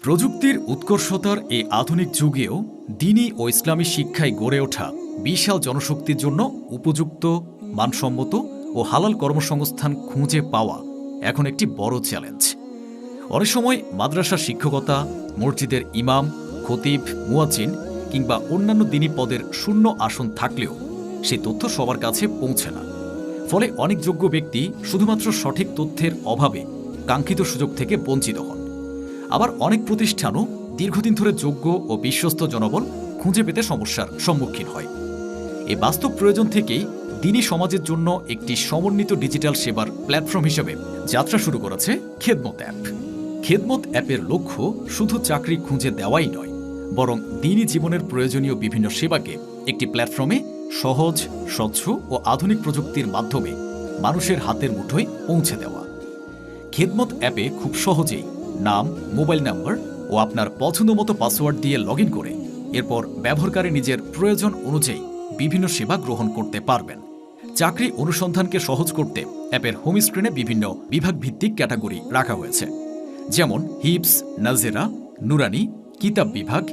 প্রযুক্তির উৎকর্ষতার এই আধুনিক যুগেও দ্বীনি ও ইসলামী শিক্ষায় গড়ে ওঠা বিশাল জনশক্তির জন্য উপযুক্ত, মানসম্মত ও হালাল কর্মসংস্থান খুঁজে পাওয়া এখন একটি বড় চ্যালেঞ্জ। অনেক সময় মাদ্রাসার শিক্ষকতা, মসজিদের ইমাম, খতিব, মুয়াজ্জিন কিংবা অন্যান্য দ্বীনি পদের শূন্য আসন থাকলেও সেই তথ্য সবার কাছে পৌঁছে না। ফলে অনেক যোগ্য ব্যক্তি শুধুমাত্র সঠিক তথ্যের অভাবে কাঙ্ক্ষিত সুযোগ থেকে বঞ্চিত হন। আবার অনেক প্রতিষ্ঠানও দীর্ঘদিন ধরে যোগ্য ও বিশ্বস্ত জনবল খুঁজে পেতে সমস্যার সম্মুখীন হয়। এই বাস্তব প্রয়োজন থেকেই দ্বীনি সমাজের জন্য একটি সমন্বিত ডিজিটাল সেবার প্ল্যাটফর্ম হিসেবে যাত্রা শুরু করেছে খেদমত অ্যাপ। খেদমত অ্যাপের লক্ষ্য শুধু চাকরি খুঁজে দেওয়াই নয়, বরং দ্বীনি জীবনের প্রয়োজনীয় বিভিন্ন সেবাকে একটি প্ল্যাটফর্মে সহজ, স্বচ্ছ ও আধুনিক প্রযুক্তির মাধ্যমে মানুষের হাতের মুঠোয় পৌঁছে দেওয়া। খেদমত অ্যাপে খুব সহজেই নাম, মোবাইল নাম্বার ও আপনার পছন্দমতো পাসওয়ার্ড দিয়ে লগ ইন করে এরপর ব্যবহারকারী নিজের প্রয়োজন অনুযায়ী বিভিন্ন সেবা গ্রহণ করতে পারবেন। চাকরি অনুসন্ধানকে সহজ করতে অ্যাপের হোম স্ক্রিনে বিভিন্ন বিভাগ ভিত্তিক ক্যাটাগরি রাখা হয়েছে, যেমন হিপস, নাজেরা, নুরানি, কিতাব বিভাগ,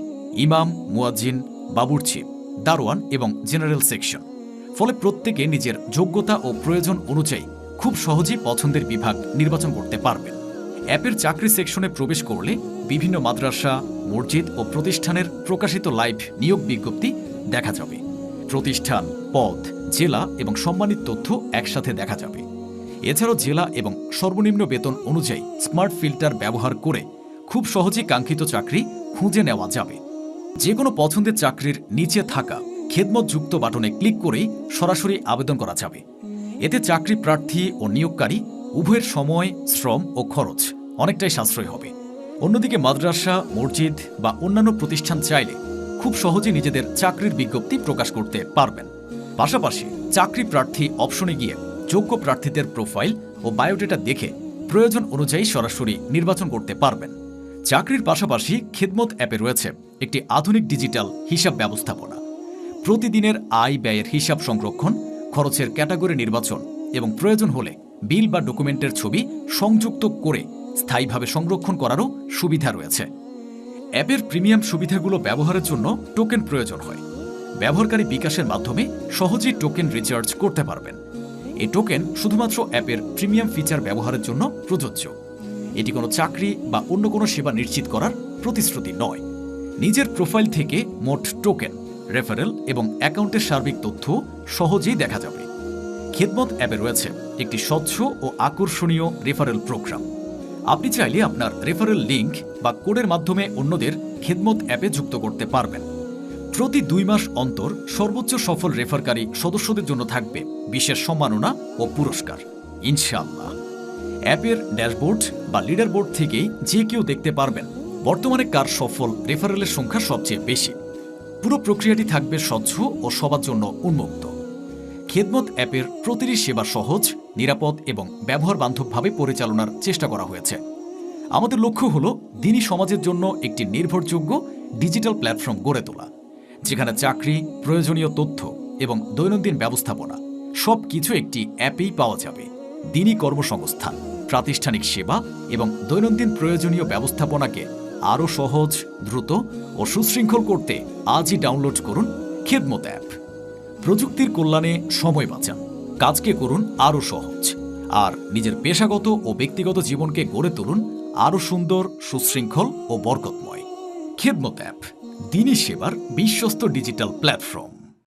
ইমাম, মুয়াজ্জিন, বাবুর্চি, দারোয়ান এবং জেনারেল সেকশন। ফলে প্রত্যেকে নিজের যোগ্যতা ও প্রয়োজন অনুযায়ী খুব সহজেই পছন্দের বিভাগ নির্বাচন করতে পারবেন। অ্যাপের চাকরি সেকশনে প্রবেশ করলে বিভিন্ন মাদ্রাসা, মসজিদ ও প্রতিষ্ঠানের প্রকাশিত লাইভ নিয়োগ বিজ্ঞপ্তি দেখা যাবে। প্রতিষ্ঠান, পদ, জেলা এবং সম্মানিত তথ্য একসাথে দেখা যাবে। এছাড়াও জেলা এবং সর্বনিম্ন বেতন অনুযায়ী স্মার্ট ফিল্টার ব্যবহার করে খুব সহজেই কাঙ্ক্ষিত চাকরি খুঁজে নেওয়া যাবে। যে কোনো পছন্দের চাকরির নিচে থাকা খেদমত যুক্ত বাটনে ক্লিক করেই সরাসরি আবেদন করা যাবে। এতে চাকরি প্রার্থী ও নিয়োগকারী উভয়ের সময়, শ্রম ও খরচ অনেকটাই সাশ্রয় হবে। অন্যদিকে মাদ্রাসা, মসজিদ বা অন্যান্য প্রতিষ্ঠান চাইলে খুব সহজে নিজেদের চাকরির বিজ্ঞপ্তি প্রকাশ করতে পারবেন। পাশাপাশি চাকরি প্রার্থী অপশনে গিয়ে যোগ্য প্রার্থীদের প্রোফাইল ও বায়োডেটা দেখে প্রয়োজন অনুযায়ী সরাসরি নির্বাচন করতে পারবেন। চাকরির পাশাপাশি খেদমত অ্যাপে রয়েছে একটি আধুনিক ডিজিটাল হিসাব ব্যবস্থাপনা। প্রতিদিনের আয় ব্যয়ের হিসাব সংরক্ষণ, খরচের ক্যাটাগরি নির্বাচন এবং প্রয়োজন হলে বিল বা ডকুমেন্টের ছবি সংযুক্ত করে স্থায়ীভাবে সংরক্ষণ করারও সুবিধা রয়েছে। অ্যাপের প্রিমিয়াম সুবিধাগুলো ব্যবহারের জন্য টোকেন প্রয়োজন হয়। ব্যবহারকারী বিকাশের মাধ্যমে সহজেই টোকেন রিচার্জ করতে পারবেন। এই টোকেন শুধুমাত্র অ্যাপের প্রিমিয়াম ফিচার ব্যবহারের জন্য প্রযোজ্য। এটি কোনো চাকরি বা অন্য কোনো সেবা নিশ্চিত করার প্রতিশ্রুতি নয়। নিজের প্রোফাইল থেকে মোট টোকেন, রেফারেল এবং অ্যাকাউন্টের সার্বিক তথ্য সহজেই দেখা যাবে। খেদমত অ্যাপে রয়েছে একটি স্বচ্ছ ও আকর্ষণীয় রেফারেল প্রোগ্রাম। আপনি চাইলে আপনার রেফারেল লিঙ্ক বা কোডের মাধ্যমে অন্যদের খেদমত অ্যাপে যুক্ত করতে পারবেন। প্রতি 2 মাস অন্তর সর্বোচ্চ সফল রেফারকারী সদস্যদের জন্য থাকবে বিশেষ সম্মাননা ও পুরস্কার, ইনশাআল্লাহ। অ্যাপের ড্যাশবোর্ড বা লিডার বোর্ড থেকেই যে কেউ দেখতে পারবেন বর্তমানে কার সফল রেফারেলের সংখ্যা সবচেয়ে বেশি। পুরো প্রক্রিয়াটি থাকবে স্বচ্ছ ও সবার জন্য উন্মুক্ত। খেদমত অ্যাপের প্রতিটি সেবা সহজ, নিরাপদ এবং ব্যবহার বান্ধবভাবে পরিচালনার চেষ্টা করা হয়েছে। আমাদের লক্ষ্য হল দ্বীনি সমাজের জন্য একটি নির্ভরযোগ্য ডিজিটাল প্ল্যাটফর্ম গড়ে তোলা, যেখানে চাকরি, প্রয়োজনীয় তথ্য এবং দৈনন্দিন ব্যবস্থাপনা সবকিছু একটি অ্যাপেই পাওয়া যাবে। দ্বীনি কর্মসংস্থান, প্রাতিষ্ঠানিক সেবা এবং দৈনন্দিন প্রয়োজনীয় ব্যবস্থাপনাকে আরও সহজ, দ্রুত ও সুশৃঙ্খল করতে আজই ডাউনলোড করুন খেদমত অ্যাপ। প্রযুক্তির কল্যাণে সময় বাঁচান, কাজকে করুন আরও সহজ, আর নিজের পেশাগত ও ব্যক্তিগত জীবনকে গড়ে তুলুন আরও সুন্দর, সুশৃঙ্খল ও বরকতময়। খেদমত অ্যাপ, দ্বীনি সেবার বিশ্বস্ত ডিজিটাল প্ল্যাটফর্ম।